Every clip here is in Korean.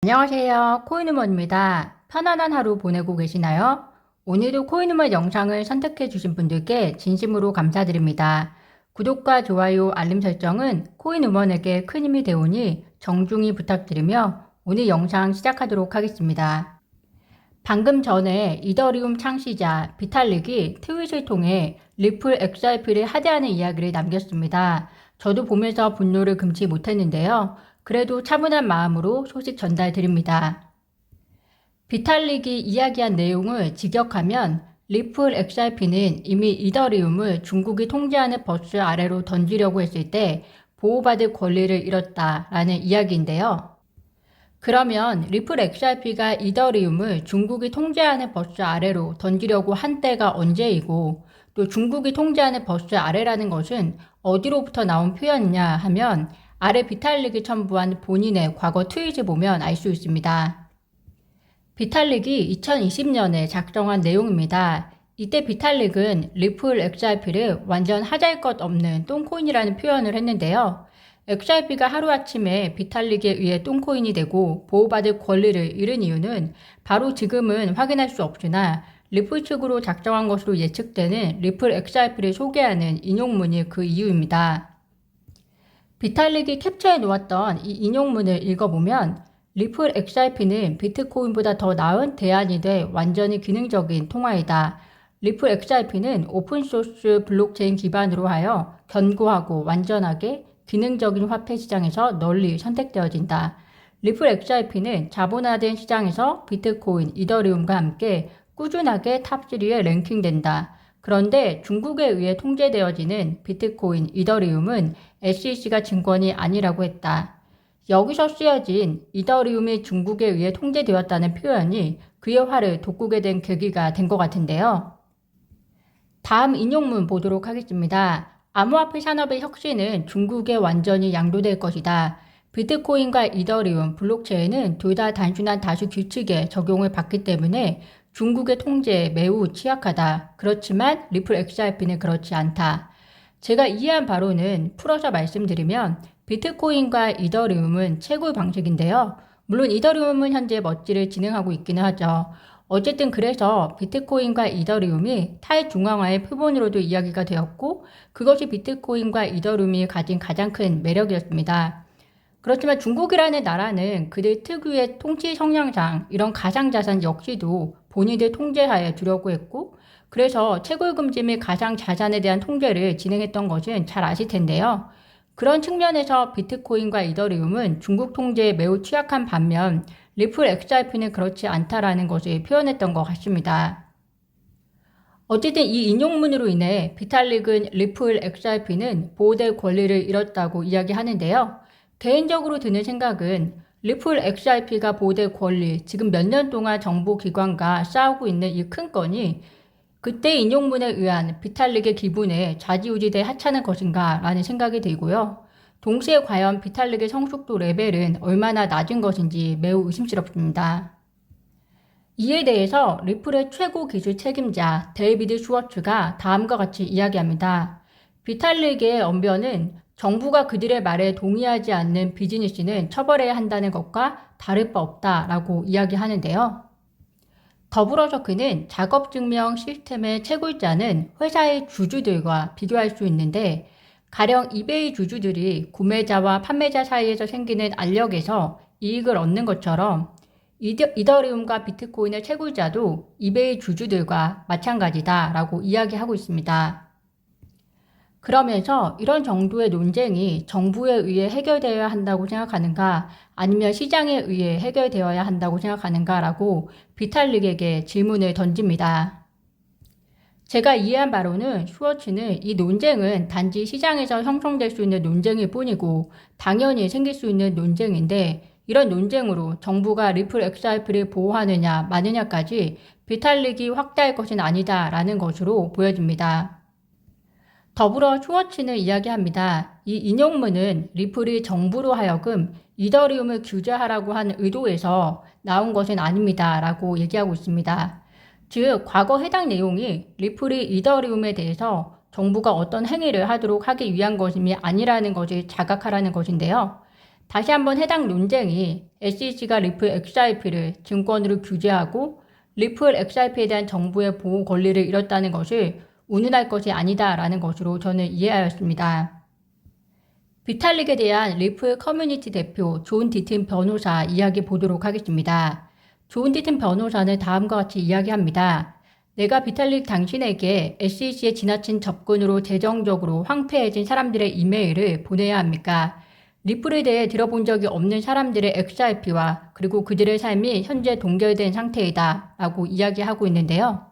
안녕하세요. 코인우먼입니다. 편안한 하루 보내고 계시나요? 오늘도 코인우먼 영상을 선택해 주신 분들께 진심으로 감사드립니다. 구독과 좋아요, 알림 설정은 코인우먼에게 큰 힘이 되오니 정중히 부탁드리며 오늘 영상 시작하도록 하겠습니다. 방금 전에 이더리움 창시자 비탈릭이 트윗을 통해 리플 XRP를 하대하는 이야기를 남겼습니다. 저도 보면서 분노를 금치 못했는데요. 그래도 차분한 마음으로 소식 전달드립니다. 비탈릭이 이야기한 내용을 직역하면 리플 XRP는 이미 이더리움을 중국이 통제하는 버스 아래로 던지려고 했을 때 보호받을 권리를 잃었다라는 이야기인데요. 그러면 리플 XRP가 이더리움을 중국이 통제하는 버스 아래로 던지려고 한 때가 언제이고 또 중국이 통제하는 버스 아래라는 것은 어디로부터 나온 표현이냐 하면 아래 비탈릭이 첨부한 본인의 과거 트윗을 보면 알 수 있습니다. 비탈릭이 2020년에 작성한 내용입니다. 이때 비탈릭은 리플 XRP를 완전 하잘것없는 똥코인이라는 표현을 했는데요. XRP가 하루아침에 비탈릭에 의해 똥코인이 되고 보호받을 권리를 잃은 이유는 바로 지금은 확인할 수 없으나 리플 측으로 작성한 것으로 예측되는 리플 XRP를 소개하는 인용문이 그 이유입니다. 비탈릭이 캡처해 놓았던 이 인용문을 읽어보면 리플 XRP는 비트코인보다 더 나은 대안이 돼 완전히 기능적인 통화이다. 리플 XRP는 오픈소스 블록체인 기반으로 하여 견고하고 완전하게 기능적인 화폐 시장에서 널리 선택되어진다. 리플 XRP는 자본화된 시장에서 비트코인, 이더리움과 함께 꾸준하게 탑3에 랭킹된다. 그런데 중국에 의해 통제되어지는 비트코인, 이더리움은 SEC가 증권이 아니라고 했다. 여기서 쓰여진 이더리움이 중국에 의해 통제되었다는 표현이 그의 화를 돋구게 된 계기가 된 것 같은데요. 다음 인용문 보도록 하겠습니다. 암호화폐 산업의 혁신은 중국에 완전히 양도될 것이다. 비트코인과 이더리움, 블록체인은 둘 다 단순한 다수 규칙에 적용을 받기 때문에 중국의 통제에 매우 취약하다. 그렇지만 리플 XRP는 그렇지 않다. 제가 이해한 바로는 풀어서 말씀드리면 비트코인과 이더리움은 채굴 방식인데요. 물론 이더리움은 현재 멋지를 진행하고 있기는 하죠. 어쨌든 그래서 비트코인과 이더리움이 탈중앙화의 표본으로도 이야기가 되었고 그것이 비트코인과 이더리움이 가진 가장 큰 매력이었습니다. 그렇지만 중국이라는 나라는 그들 특유의 통치 성향상 이런 가상자산 역시도 본인들 통제하에 두려고 했고 그래서 채굴금지 및 가상자산에 대한 통제를 진행했던 것은 잘 아실 텐데요. 그런 측면에서 비트코인과 이더리움은 중국 통제에 매우 취약한 반면 리플 XRP는 그렇지 않다라는 것을 표현했던 것 같습니다. 어쨌든 이 인용문으로 인해 비탈릭은 리플 XRP는 보호될 권리를 잃었다고 이야기하는데요. 개인적으로 드는 생각은 리플 XRP가 보호될 권리, 지금 몇 년 동안 정보기관과 싸우고 있는 이 큰 건이 그때 인용문에 의한 비탈릭의 기분에 좌지우지돼 하찮은 것인가 라는 생각이 들고요. 동시에 과연 비탈릭의 성숙도 레벨은 얼마나 낮은 것인지 매우 의심스럽습니다. 이에 대해서 리플의 최고 기술 책임자 데이비드 슈워츠가 다음과 같이 이야기합니다. 비탈릭의 언변은 정부가 그들의 말에 동의하지 않는 비즈니스는 처벌해야 한다는 것과 다를 바 없다라고 이야기하는데요. 더불어서 그는 작업증명 시스템의 채굴자는 회사의 주주들과 비교할 수 있는데 가령 이베이 주주들이 구매자와 판매자 사이에서 생기는 알력에서 이익을 얻는 것처럼 이더리움과 비트코인의 채굴자도 이베이 주주들과 마찬가지다라고 이야기하고 있습니다. 그러면서 이런 정도의 논쟁이 정부에 의해 해결되어야 한다고 생각하는가 아니면 시장에 의해 해결되어야 한다고 생각하는가라고 비탈릭에게 질문을 던집니다. 제가 이해한 바로는 슈워츠는 이 논쟁은 단지 시장에서 형성될 수 있는 논쟁일 뿐이고 당연히 생길 수 있는 논쟁인데 이런 논쟁으로 정부가 리플 XRP를 보호하느냐 마느냐까지 비탈릭이 확대할 것은 아니다라는 것으로 보여집니다. 더불어 슈워츠는 이야기합니다. 이 인용문은 리플이 정부로 하여금 이더리움을 규제하라고 한 의도에서 나온 것은 아닙니다. 라고 얘기하고 있습니다. 즉, 과거 해당 내용이 리플이 이더리움에 대해서 정부가 어떤 행위를 하도록 하기 위한 것임이 아니라는 것을 자각하라는 것인데요. 다시 한번 해당 논쟁이 SEC가 리플 XRP를 증권으로 규제하고 리플 XRP에 대한 정부의 보호 권리를 잃었다는 것을 운운할 것이 아니다라는 것으로 저는 이해하였습니다. 비탈릭에 대한 리플 커뮤니티 대표 존 디튼 변호사 이야기 보도록 하겠습니다. 존 디튼 변호사는 다음과 같이 이야기합니다. 내가 비탈릭 당신에게 SEC의 지나친 접근으로 재정적으로 황폐해진 사람들의 이메일을 보내야 합니까? 리플에 대해 들어본 적이 없는 사람들의 XRP와 그리고 그들의 삶이 현재 동결된 상태이다 라고 이야기하고 있는데요.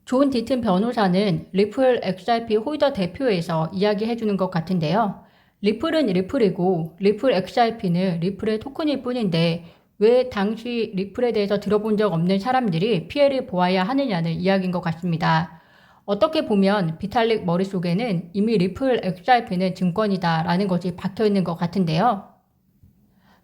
존 디튼 변호사는 리플 XRP 홀더 대표에서 이야기해주는 것 같은데요. 리플은 리플이고 리플 XRP는 리플의 토큰일 뿐인데 왜 당시 리플에 대해서 들어본 적 없는 사람들이 피해를 보아야 하느냐는 이야기인 것 같습니다. 어떻게 보면 비탈릭 머릿속에는 이미 리플 XRP는 증권이다 라는 것이 박혀있는 것 같은데요.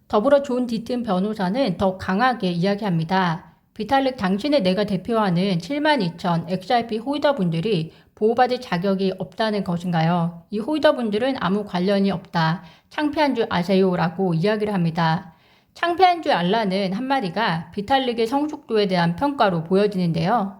더불어 존 디튼 변호사는 더 강하게 이야기합니다. 비탈릭 당신의 내가 대표하는 72,000 XRP 홀더분들이 보호받을 자격이 없다는 것인가요? 이 홀더분들은 아무 관련이 없다. 창피한 줄 아세요? 라고 이야기를 합니다. 창피한 줄 알라는 한마디가 비탈릭의 성숙도에 대한 평가로 보여지는데요.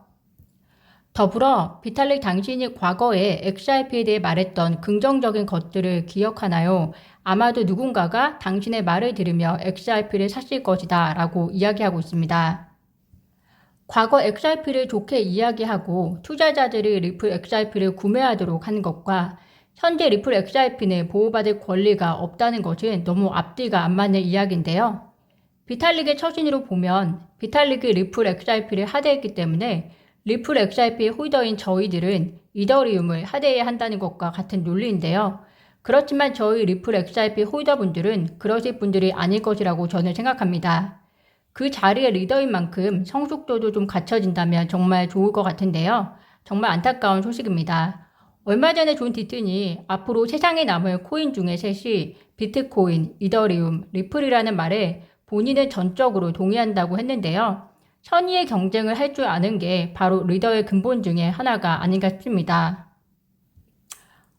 더불어 비탈릭 당신이 과거에 XRP에 대해 말했던 긍정적인 것들을 기억하나요? 아마도 누군가가 당신의 말을 들으며 XRP를 샀을 것이다 라고 이야기하고 있습니다. 과거 XRP를 좋게 이야기하고 투자자들이 리플 XRP를 구매하도록 하는 것과 현재 리플 XRP는 보호받을 권리가 없다는 것은 너무 앞뒤가 안 맞는 이야기인데요. 비탈릭의 처신으로 보면 비탈릭이 리플 XRP를 하대했기 때문에 리플 XRP 홀더인 저희들은 이더리움을 하대해야 한다는 것과 같은 논리인데요. 그렇지만 저희 리플 XRP 홀더분들은 그러실 분들이 아닐 것이라고 저는 생각합니다. 그 자리의 리더인 만큼 성숙도도 좀 갖춰진다면 정말 좋을 것 같은데요. 정말 안타까운 소식입니다. 얼마 전에 존 디튼이 앞으로 세상에 남을 코인 중에 셋이 비트코인, 이더리움, 리플이라는 말에 본인은 전적으로 동의한다고 했는데요. 선의의 경쟁을 할 줄 아는 게 바로 리더의 근본 중에 하나가 아닌가 싶습니다.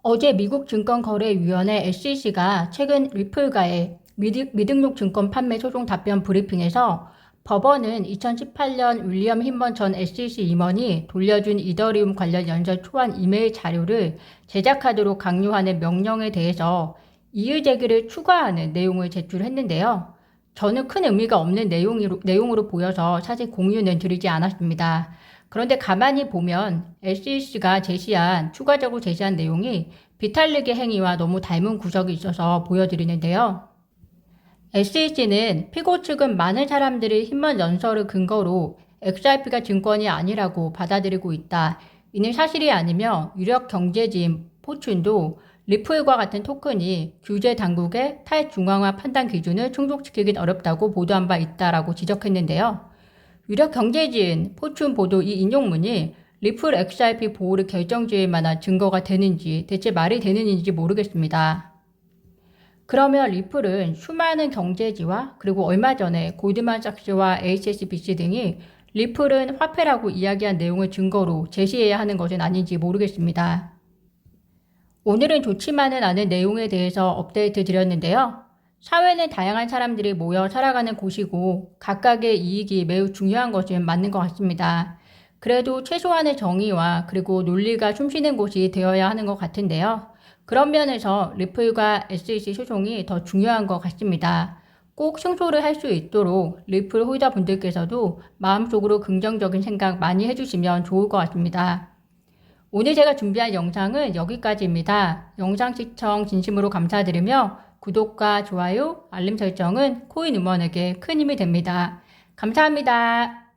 어제 미국 증권거래위원회 SEC가 최근 리플과의 미등록 증권 판매 소송 답변 브리핑에서 법원은 2018년 윌리엄 힌먼 전 SEC 임원이 돌려준 이더리움 관련 연설 초안 이메일 자료를 제작하도록 강요하는 명령에 대해서 이의 제기를 추가하는 내용을 제출했는데요. 저는 큰 의미가 없는 내용으로 보여서 사실 공유는 드리지 않았습니다. 그런데 가만히 보면 SEC가 추가적으로 제시한 내용이 비탈릭의 행위와 너무 닮은 구석이 있어서 보여드리는데요. SEC는 피고 측은 많은 사람들이 힌먼 연설을 근거로 XRP가 증권이 아니라고 받아들이고 있다. 이는 사실이 아니며 유력 경제지인 포춘도 리플과 같은 토큰이 규제 당국의 탈중앙화 판단 기준을 충족시키긴 어렵다고 보도한 바 있다라고 지적했는데요. 유력 경제지인 포춘 보도 이 인용문이 리플 XRP 보호를 결정지을 만한 증거가 되는지 대체 말이 되는지 모르겠습니다. 그러면 리플은 수많은 경제지와 그리고 얼마 전에 골드만삭스와 HSBC 등이 리플은 화폐라고 이야기한 내용을 증거로 제시해야 하는 것은 아닌지 모르겠습니다. 오늘은 좋지만은 않은 내용에 대해서 업데이트 드렸는데요. 사회는 다양한 사람들이 모여 살아가는 곳이고 각각의 이익이 매우 중요한 것은 맞는 것 같습니다. 그래도 최소한의 정의와 그리고 논리가 숨쉬는 곳이 되어야 하는 것 같은데요. 그런 면에서 리플과 SEC 소송이 더 중요한 것 같습니다. 꼭 승소를 할 수 있도록 리플 홀더분들께서도 마음속으로 긍정적인 생각 많이 해주시면 좋을 것 같습니다. 오늘 제가 준비한 영상은 여기까지입니다. 영상 시청 진심으로 감사드리며 구독과 좋아요, 알림 설정은 코인 음원에게 큰 힘이 됩니다. 감사합니다.